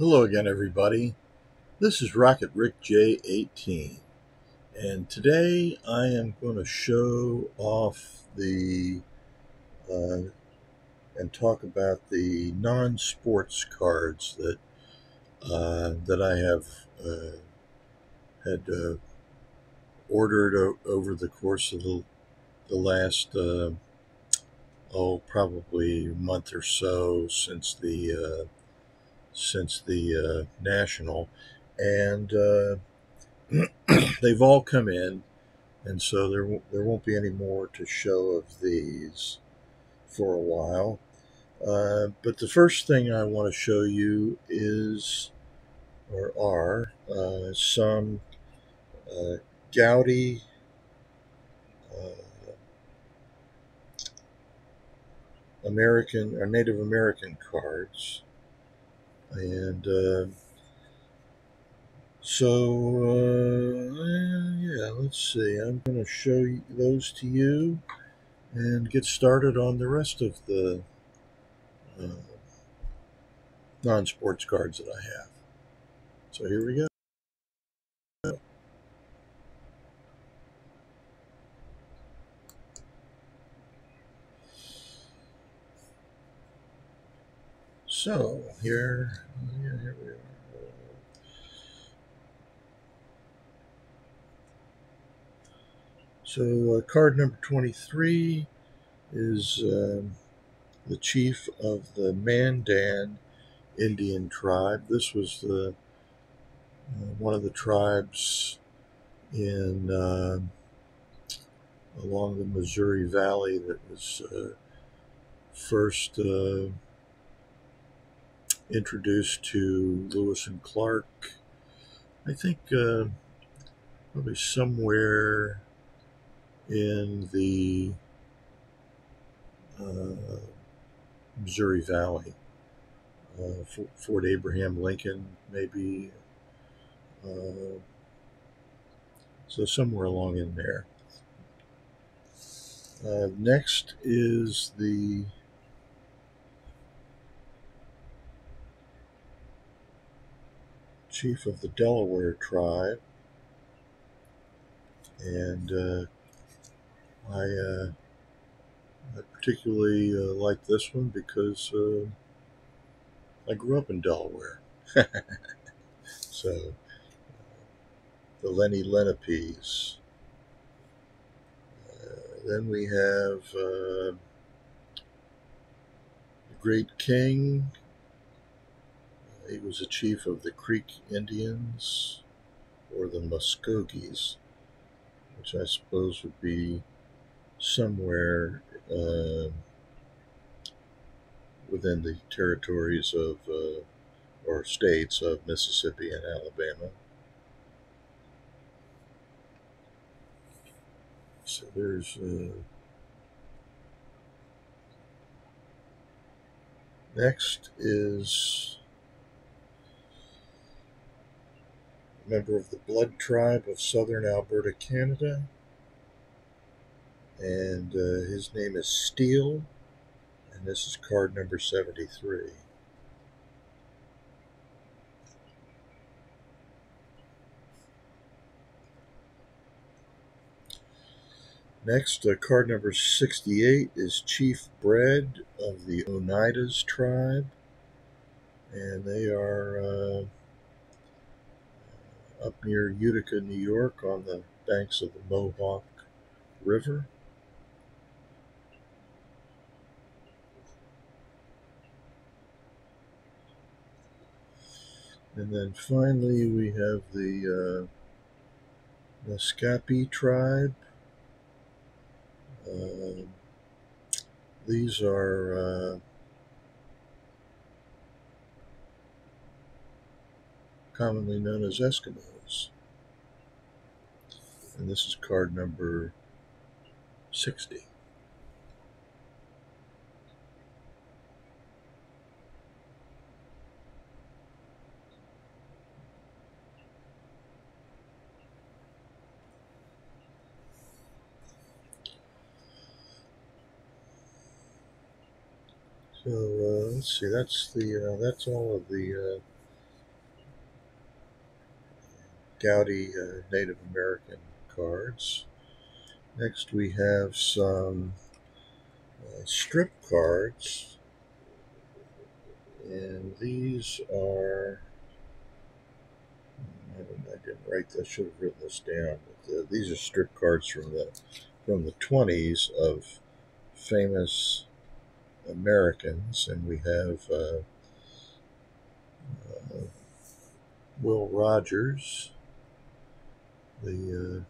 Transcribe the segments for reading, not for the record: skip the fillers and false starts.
Hello again, everybody. This is Rocket Rick J18, and today I am going to show off and talk about the non-sports cards that I have had ordered over the course of the last probably a month or so since the national, and they've all come in, and so there won't be any more to show of these for a while. But the first thing I want to show you are some uh, Goudey uh, American or Native American cards, and yeah, let's see. I'm going to show those to you and get started on the rest of the uh, non-sports cards that I have. So here we go. So here we are. So card number 23 is the chief of the Mandan Indian tribe. This was one of the tribes in along the Missouri Valley that was first introduced to Lewis and Clark. I think probably somewhere in the uh, Missouri Valley. Fort Abraham Lincoln, maybe. Uh, so somewhere along in there. Next is the chief of the Delaware tribe, and I particularly like this one because I grew up in Delaware. So the Lenny Lenapes. Then we have the Great King. He was a chief of the Creek Indians, or the Muskogees, which I suppose would be somewhere within the territories of or states of Mississippi and Alabama. So there's next is a member of the Blood Tribe of Southern Alberta, Canada, and his name is Steele, and this is card number 73. Next, card number 68 is Chief Bread of the Oneidas tribe, and they are up near Utica, New York, on the banks of the Mohawk River. And then finally, we have the Naskapi tribe. These are commonly known as Eskimos. And this is card number 60. So let's see. That's all of the Goudey Native American cards. Next we have some strip cards, and these are, I didn't write this, I should have written this down. But, these are strip cards from the 20s of famous Americans, and we have Will Rogers, the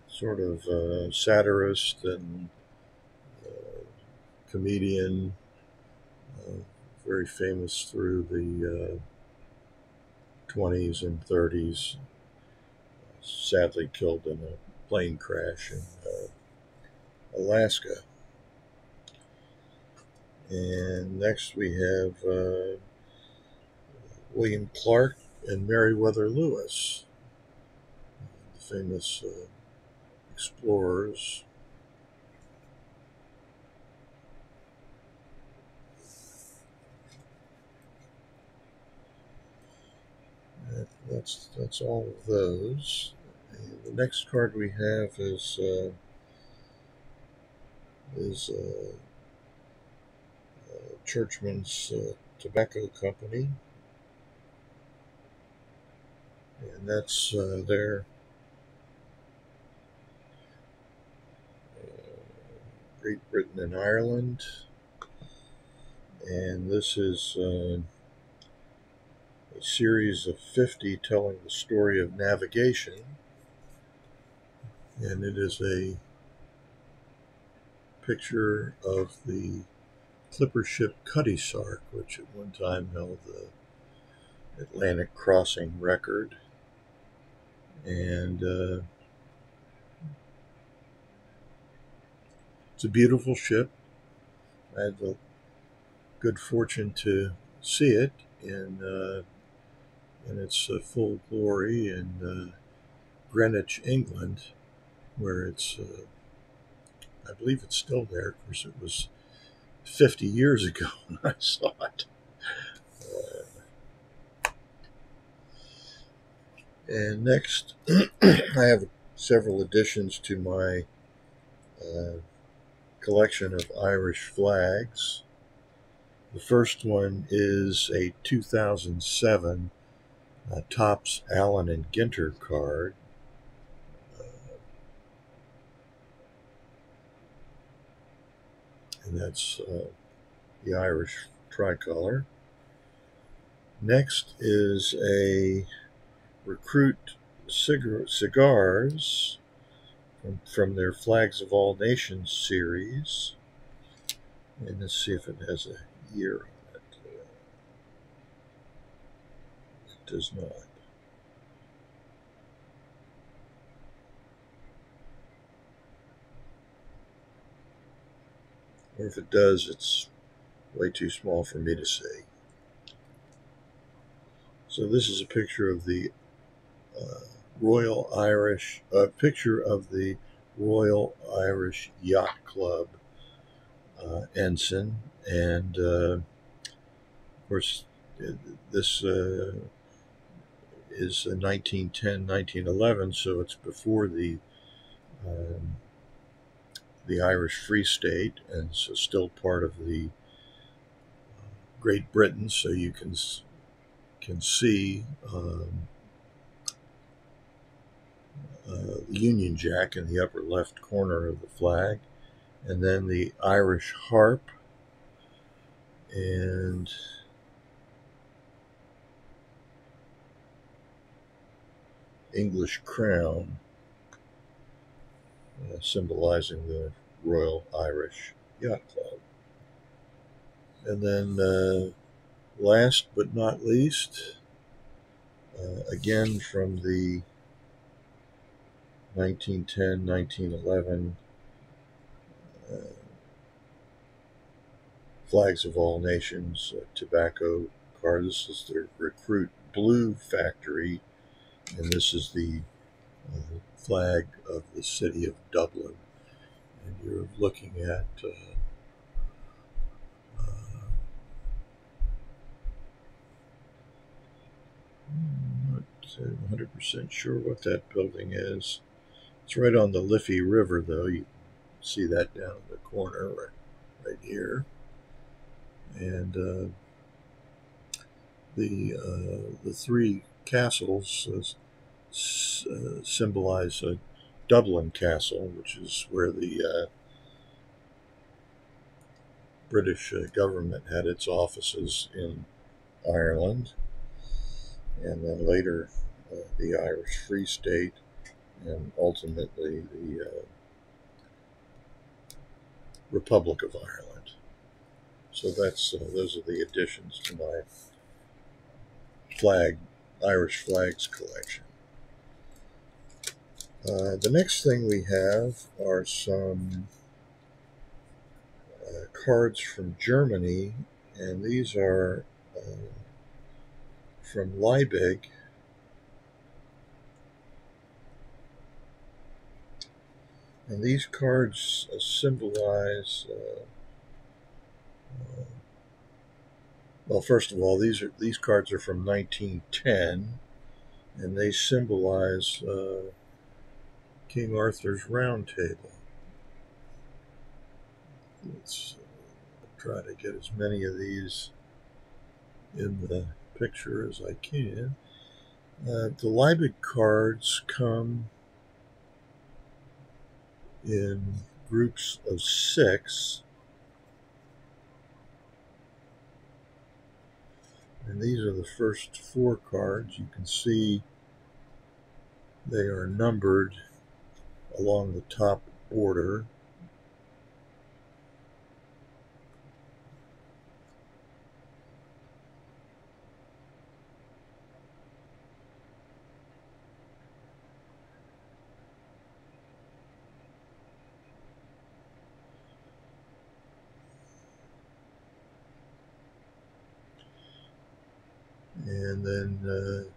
sort of satirist and comedian, very famous through the 20s and 30s, sadly killed in a plane crash in Alaska. And next we have William Clark and Meriwether Lewis, the famous explorers. That's all of those. And the next card we have is Churchman's Tobacco Company, and that's their Great Britain and Ireland. And this is a series of 50 telling the story of navigation, and it is a picture of the clipper ship Cutty Sark, which at one time held the Atlantic crossing record. And it's a beautiful ship. I had the good fortune to see it in its full glory in Greenwich, England, where it's, I believe it's still there. Of course, it was 50 years ago when I saw it. And next, I have several additions to my collection of Irish flags. The first one is a 2007 Topps Allen and Ginter card. And that's the Irish tricolor. Next is a Recruit cigars from their Flags of All Nations series. And let's see if it has a year on it. It does not. Or if it does, it's way too small for me to see. So this is a picture of the picture of the Royal Irish Yacht Club ensign, and of course this is 1910-1911, so it's before the Irish Free State, and so still part of the Great Britain. So you can see the Union Jack in the upper left corner of the flag, and then the Irish harp, and English crown, symbolizing the Royal Irish Yacht Club. And then last but not least, again from the 1910-1911 Flags of All Nations tobacco card. This is their Recruit Blue Factory, and this is the flag of the city of Dublin. And you're looking at not 100% sure what that building is. It's right on the Liffey River, though. You see that down in the corner right here. And the three castles symbolize a Dublin Castle, which is where the British government had its offices in Ireland, and then later the Irish Free State, and ultimately the Republic of Ireland. So that's those are the additions to my Irish flags collection. The next thing we have are some cards from Germany, and these are from Leibig. And these cards symbolize, well, first of all, these cards are from 1910, and they symbolize King Arthur's Round Table. Let's try to get as many of these in the picture as I can. The Leibig cards come in groups of 6, and these are the first 4 cards. You can see they are numbered along the top border. And then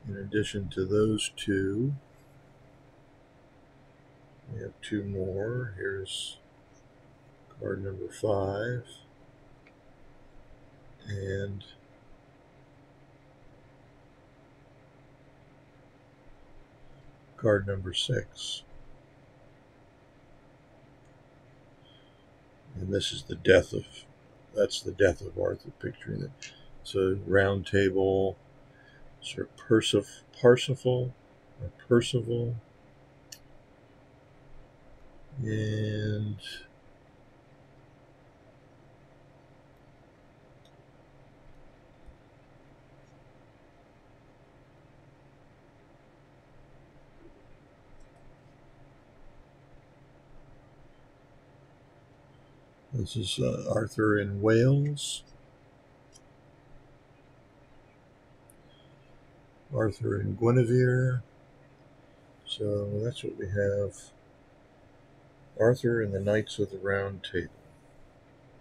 in addition to those 2, we have 2 more. Here's card number 5 and card number 6. And this is that's the death of Arthur, picturing it. So Round Table, Sir Percival, and this is Arthur in Wales, Arthur and Guinevere. So that's what we have. Arthur and the Knights of the Round Table.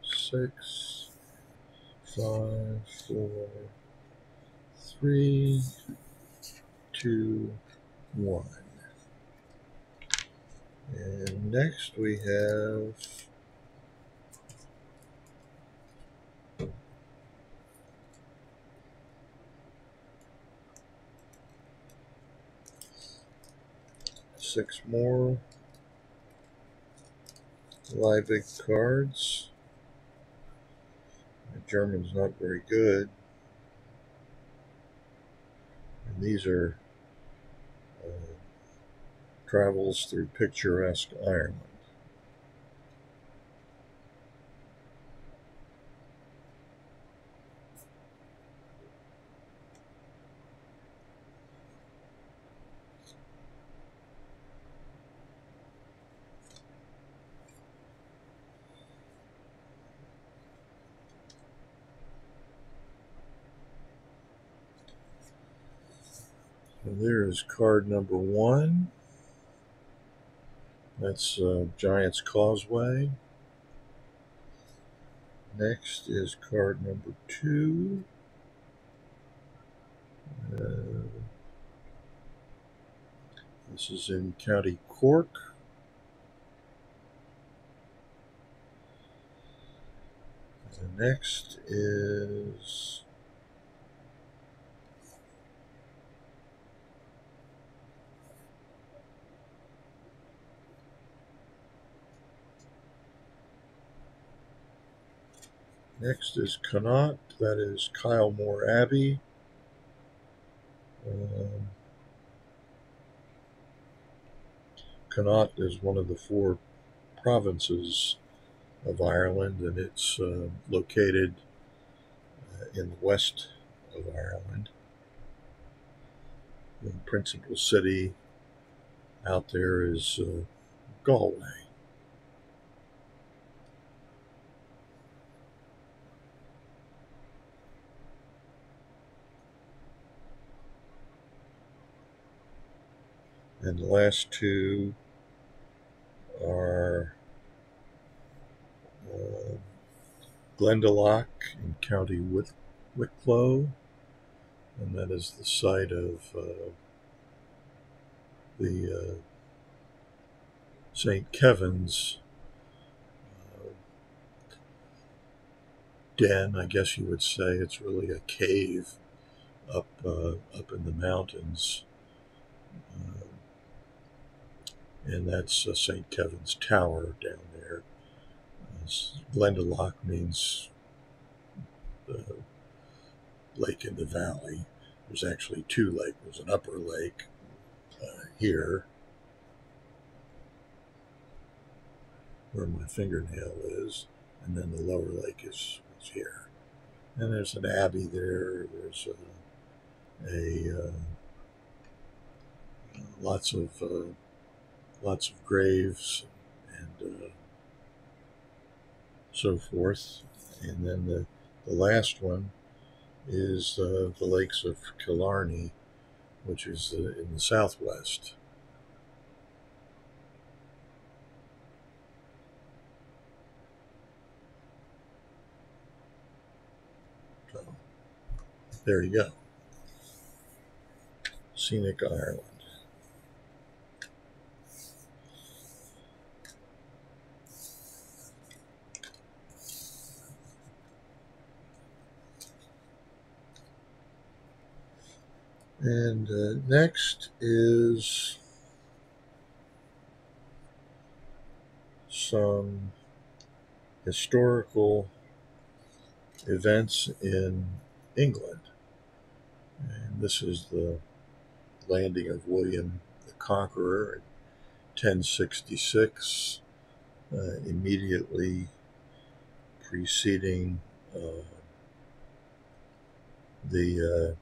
6, 5, 4, 3, 2, 1. And next we have six more Leibig cards. My German's not very good. And these are travels through picturesque Ireland. And there is card number 1. That's Giant's Causeway. Next is card number 2. This is in County Cork. The next is Next is Connaught, that is Kylemore Abbey. Um, Connaught is one of the four provinces of Ireland, and it's located in the west of Ireland. The principal city out there is Galway. And the last two are uh, Glendalough in County Wicklow, and that is the site of the St. Kevin's uh, den, I guess you would say. It's really a cave up in the mountains, uh, and that's St. Kevin's Tower down there. Glendalough means the lake in the valley. There's actually two lakes. There's an upper lake here where my fingernail is, and then the lower lake is here. And there's an abbey there. There's a lots of graves and so forth. And then the last one is the lakes of Killarney, which is in the southwest. So there you go. Scenic Ireland. And next is some historical events in England. And this is the landing of William the Conqueror in 1066, immediately preceding the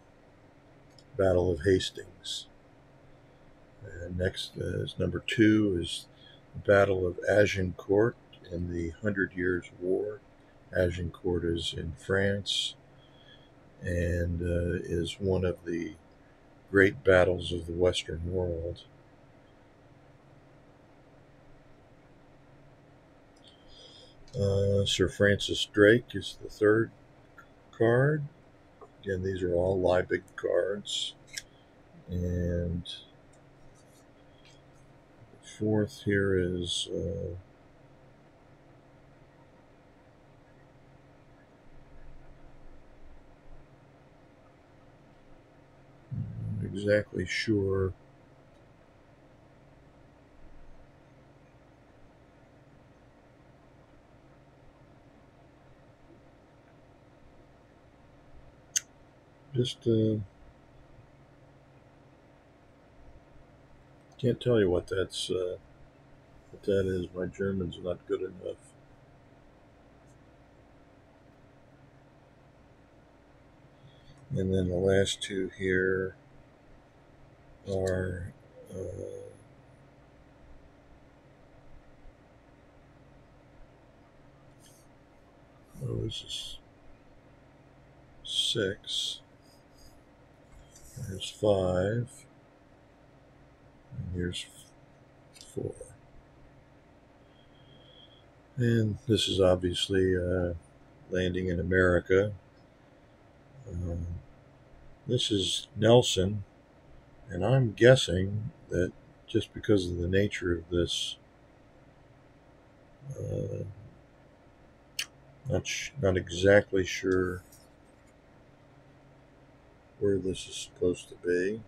Battle of Hastings. And next is number 2 is the Battle of Agincourt in the Hundred Years' War. Agincourt is in France and is one of the great battles of the Western world. Sir Francis Drake is the third card. Again, these are all Leibig cards. And fourth here is I'm not exactly sure. Just can't tell you what that is. My German's not good enough. And then the last two here are this is 6. Here's 5. And here's 4. And this is obviously landing in America. This is Nelson, and I'm guessing that just because of the nature of this, not exactly sure where this is supposed to be.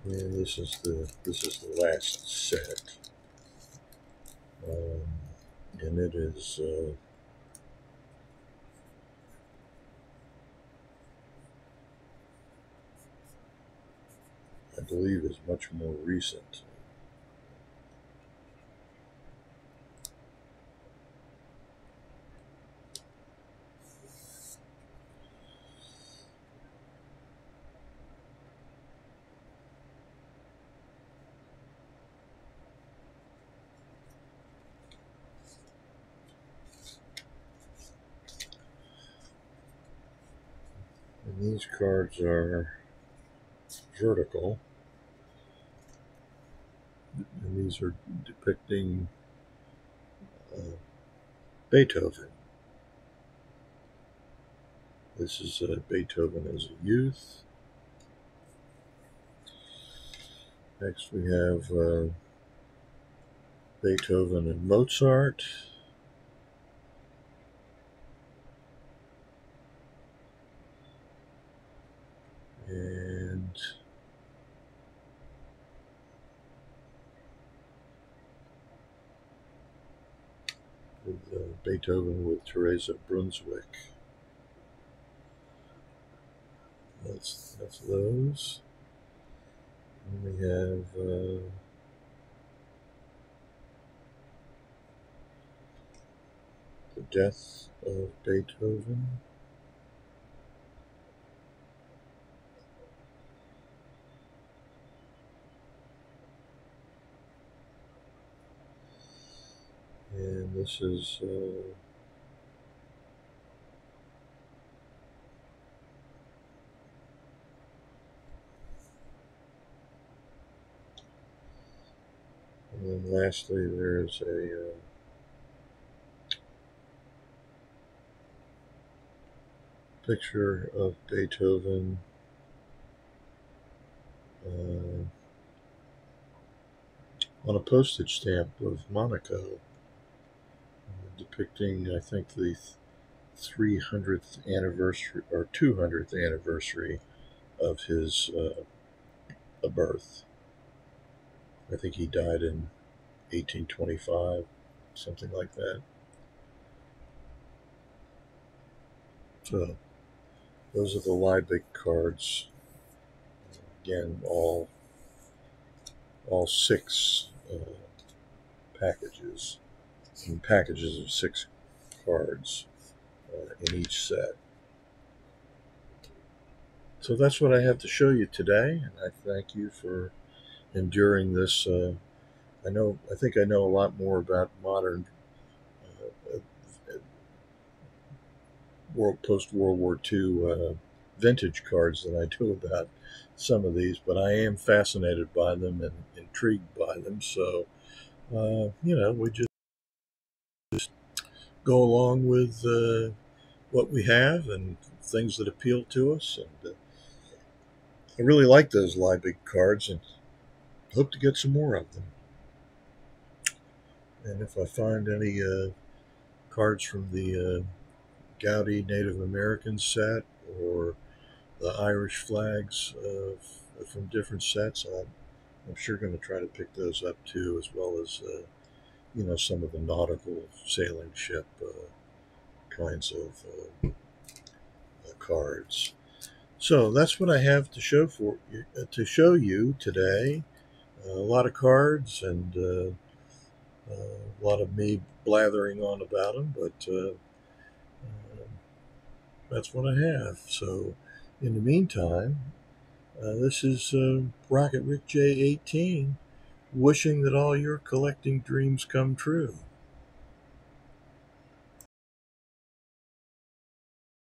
And this is the last set, and it is I believe is much more recent. And these cards are vertical, and these are depicting Beethoven. This is Beethoven as a youth. Next we have Beethoven and Mozart. And with Beethoven with Teresa Brunswick. That's those. And we have the death of Beethoven. And this is and then lastly there's a picture of Beethoven on a postage stamp of Monaco, depicting, I think, the 300th anniversary or 200th anniversary of his birth. I think he died in 1825, something like that. So those are the Leibig cards. Again, all six packages, in packages of 6 cards in each set. So that's what I have to show you today, and I thank you for enduring this. I think I know a lot more about modern post World War II vintage cards than I do about some of these, but I am fascinated by them and intrigued by them. So we just go along with what we have and things that appeal to us. And I really like those Leibig cards and hope to get some more of them. And if I find any cards from the Goudey Native American set or the Irish flags from different sets, I'm sure going to try to pick those up too, as well as some of the nautical sailing ship kinds of cards. So that's what I have to show you today. A lot of cards and a lot of me blathering on about them, but that's what I have. So in the meantime, this is Rocket Rick J18, wishing that all your collecting dreams come true.